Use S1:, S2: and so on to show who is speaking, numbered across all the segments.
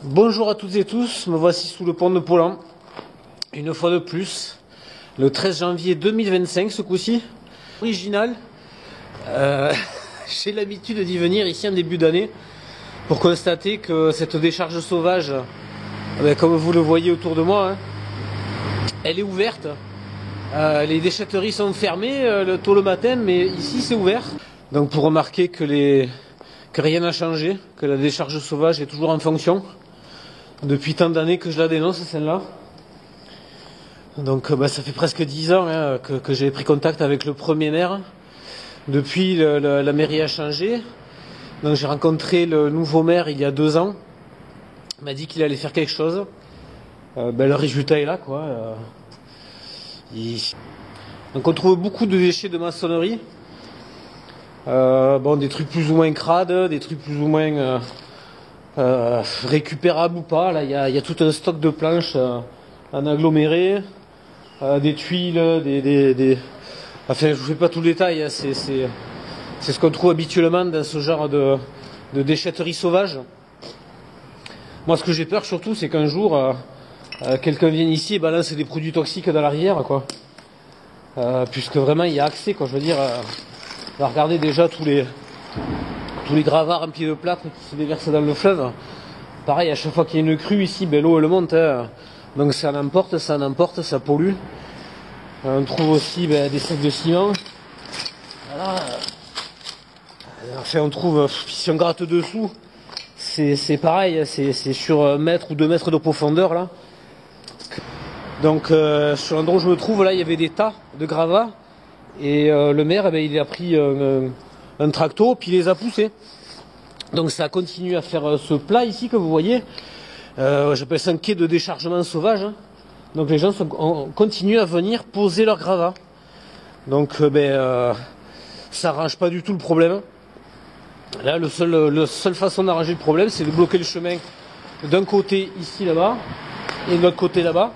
S1: Bonjour à toutes et tous, me voici sous le pont de Poland, une fois de plus, le 13 janvier 2025 ce coup-ci. Original, j'ai l'habitude d'y venir ici en début d'année pour constater que cette décharge sauvage, comme vous le voyez autour de moi, elle est ouverte. Les déchetteries sont fermées tôt le matin, mais ici c'est ouvert. Donc pour remarquer que rien n'a changé, que la décharge sauvage est toujours en fonction. Depuis tant d'années que je la dénonce, celle-là. Donc ça fait presque 10 ans que j'ai pris contact avec le premier maire. Depuis, la mairie a changé. Donc j'ai rencontré le nouveau maire il y a 2 ans. Il m'a dit qu'il allait faire quelque chose. Le résultat est là, quoi. Donc on trouve beaucoup de déchets de maçonnerie. Des trucs plus ou moins crades, des trucs plus ou moins récupérables ou pas. Là, il y a tout un stock de planches en aggloméré, des tuiles, Enfin, je vous fais pas tout le détail. C'est ce qu'on trouve habituellement dans ce genre de déchetterie sauvage. Moi, ce que j'ai peur surtout, c'est qu'un jour, quelqu'un vienne ici et balance des produits toxiques dans la rivière, quoi. Puisque vraiment, il y a accès, quoi. Je veux dire, regardez déjà tous les gravats remplis de plâtre qui se déversent dans le fleuve. Pareil, à chaque fois qu'il y a une crue ici, l'eau elle monte. Donc ça n'emporte, ça pollue. On trouve aussi des sacs de ciment. Voilà. Enfin, on trouve, si on gratte dessous, c'est pareil, c'est sur 1 mètre ou 2 mètres de profondeur là. Donc sur l'endroit où je me trouve, là il y avait des tas de gravats. Et le maire, il a pris un tracto, puis il les a poussés. Donc ça continue à faire ce plat ici que vous voyez. J'appelle ça un quai de déchargement sauvage. Donc les gens continuent à venir poser leurs gravats. Donc ça arrange pas du tout le problème. Là, la seule façon d'arranger le problème, c'est de bloquer le chemin d'un côté ici là-bas et de l'autre côté là-bas.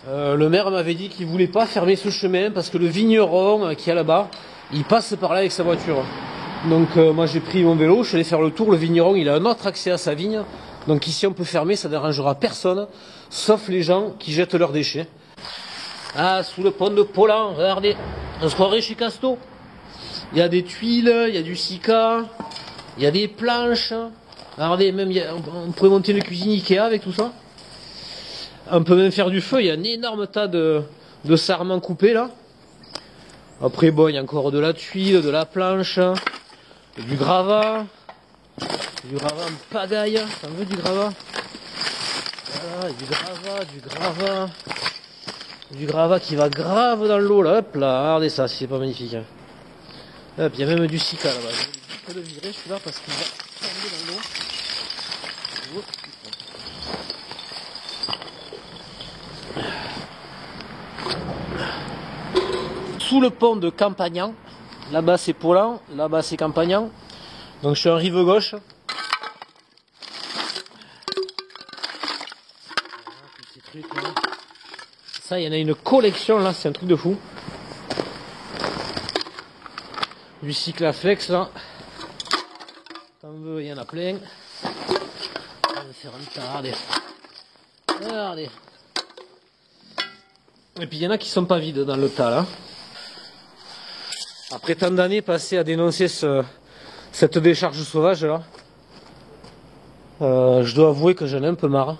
S1: Le maire m'avait dit qu'il voulait pas fermer ce chemin parce que le vigneron qui est là-bas, il passe par là avec sa voiture. Donc moi j'ai pris mon vélo, je suis allé faire le tour. Le vigneron, il a un autre accès à sa vigne. Donc ici on peut fermer, ça ne dérangera personne, sauf les gens qui jettent leurs déchets. Ah, sous le pont de Poland, regardez, on se croirait chez Casto. Il y a des tuiles, il y a du sika, il y a des planches. Regardez, même on pourrait monter une cuisine Ikea avec tout ça. On peut même faire du feu, il y a un énorme tas de sarments coupés là. Après il y a encore de la tuile, de la planche, du gravat en pagaille, ça veut du gravat. Voilà, du gravat qui va grave dans l'eau là, hop là, regardez ça, c'est pas magnifique. Hop, il y a même du sika là-bas, je vais le virer celui-là parce qu'il va tomber dans l'eau. Sous le pont de Campagnan, là-bas c'est Poland, là-bas c'est Campagnan. Donc je suis en rive gauche. Ça, il y en a une collection là, c'est un truc de fou. Du Cyclaflex là. T'en veux, il y en a plein. On va faire un tas, regardez. Et puis il y en a qui sont pas vides dans le tas là. Après tant d'années passées à dénoncer cette décharge sauvage là, je dois avouer que j'en ai un peu marre.